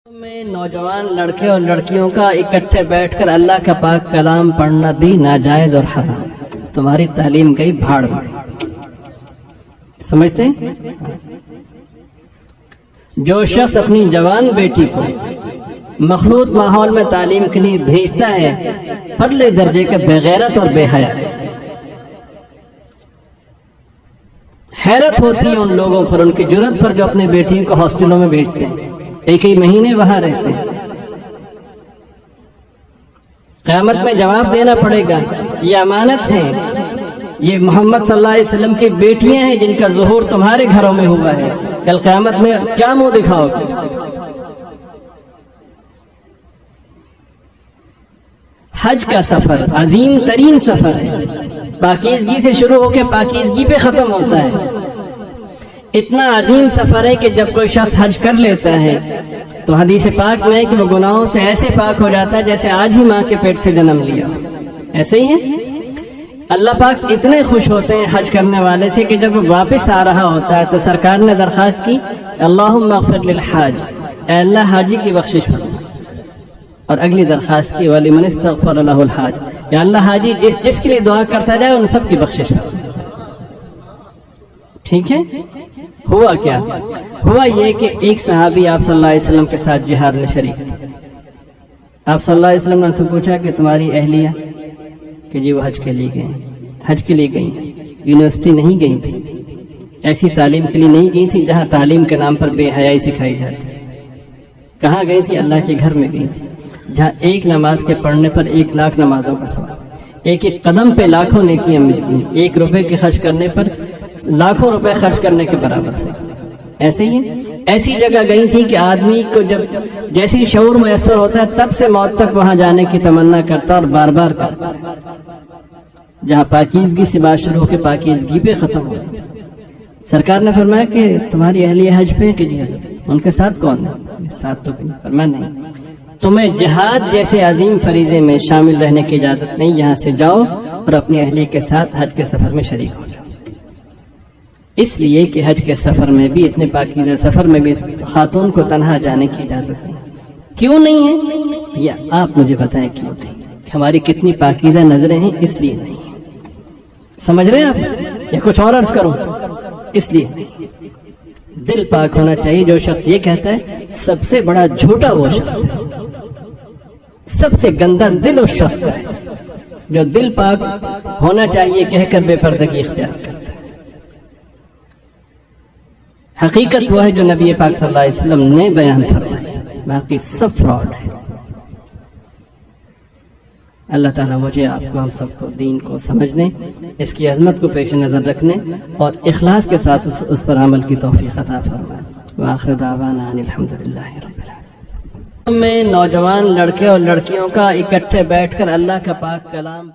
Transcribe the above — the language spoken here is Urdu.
میں نوجوان لڑکے اور لڑکیوں کا اکٹھے بیٹھ کر اللہ کا پاک کلام پڑھنا بھی ناجائز اور حرام. تمہاری تعلیم گئی بھاڑ میں. سمجھتے ہیں؟ جو شخص اپنی جوان بیٹی کو مخلوط ماحول میں تعلیم کے لیے بھیجتا ہے پرلے درجے کا بغیرت اور بے حیا. حیرت ہوتی ہے ان لوگوں پر، ان کی جرت پر جو اپنی بیٹیوں کو ہاسٹلوں میں بھیجتے ہیں، ایک ہی مہینے وہاں رہتے ہیں. قیامت میں جواب دینا پڑے گا. یہ امانت ہے، یہ محمد صلی اللہ علیہ وسلم کی بیٹیاں ہیں جن کا ظہور تمہارے گھروں میں ہوا ہے. کل قیامت میں کیا منہ دکھاؤ گے؟ حج کا سفر عظیم ترین سفر ہے. پاکیزگی سے شروع ہو کے پاکیزگی پہ ختم ہوتا ہے. اتنا عظیم سفر ہے کہ جب کوئی شخص حج کر لیتا ہے تو حدیث پاک میں ہے کہ وہ گناہوں سے ایسے پاک ہو جاتا ہے جیسے آج ہی ماں کے پیٹ سے جنم لیا. ایسے ہی ہے. اللہ پاک اتنے خوش ہوتے ہیں حج کرنے والے سے کہ جب وہ واپس آ رہا ہوتا ہے تو سرکار نے درخواست کی، اللہم اغفر للحاج، اے اللہ حاجی کی بخشش فرما. اور اگلی درخواست کی، وَلِمَنِ اسْتَغْفَرَ لَهُ الْحَاجِ، یا اللہ حاجی جس کے لیے دعا کرتا جائے ان سب کی بخشش فرما. ٹھیک ہے؟ ہوا کیا؟ ہوا یہ کہ ایک صحابی آپ صلی اللہ علیہ وسلم کے ساتھ جہاد میں شریک تھے. آپ صلی اللہ علیہ وسلم نے ان سے پوچھا کہ تمہاری اہلیہ، کہ جی وہ حج کے لیے گئیں. حج کے لیے گئیں، یونیورسٹی نہیں گئی تھی، ایسی تعلیم کے لیے نہیں گئی تھی جہاں تعلیم کے نام پر بے حیائی سکھائی جاتی. کہاں گئی تھی؟ اللہ کے گھر میں گئی تھی، جہاں ایک نماز کے پڑھنے پر 1,00,000 نمازوں کا ثواب، ایک ایک قدم پہ لاکھوں نیکیاں ملتی ہیں، 1 روپے کے خرچ کرنے پر لاکھوں روپے خرچ کرنے کے برابر سے. ایسے ہی ایسی جگہ گئی تھی کہ آدمی کو جب جیسی شعور میسر ہوتا ہے تب سے موت تک وہاں جانے کی تمنا کرتا اور بار بار کرتا، جہاں پاکیزگی سے بات شروع ہو کے پاکیزگی پہ ختم ہو. سرکار نے فرمایا کہ تمہاری اہلیہ حج پہ، کہ جی ان کے ساتھ کون ہے؟ ساتھ تو فرمایا نہیں، تمہیں جہاد جیسے عظیم فریضے میں شامل رہنے کی اجازت نہیں. یہاں سے جاؤ اور اپنی اہلیہ کے ساتھ حج کے سفر میں شریک ہو جاؤ. اس لیے کہ حج کے سفر میں بھی، اتنے پاکیزہ سفر میں بھی خاتون کو تنہا جانے کی اجازت نہیں. کیوں نہیں ہے؟ یا آپ مجھے بتائیں کیوں نہیں؟ ہماری کتنی پاکیزہ نظریں ہیں، اس لیے نہیں. سمجھ رہے ہیں آپ؟ یا کچھ اور عرض کروں؟ اس لیے دل پاک ہونا چاہیے. جو شخص یہ کہتا ہے سب سے بڑا جھوٹا وہ شخص ہے، سب سے گندا دل اس شخص کا ہے جو دل پاک ہونا چاہیے کہہ کر بے پردگی اختیار کرتا ہے. حقیقت وہ ہے جو نبی پاک صلی اللہ علیہ وسلم نے بیان فرمائی، باقی سب فراڈ ہے. اللہ تعالیٰ مجھے، آپ کو، ہم سب کو دین کو سمجھنے، اس کی عظمت کو پیش نظر رکھنے اور اخلاص کے ساتھ اس پر عمل کی توفیق عطا فرمائے. وآخر دعوانا ان الحمدللہ رب العالمین. میں نوجوان لڑکے اور لڑکیوں کا اکٹھے بیٹھ کر اللہ کا پاک کلام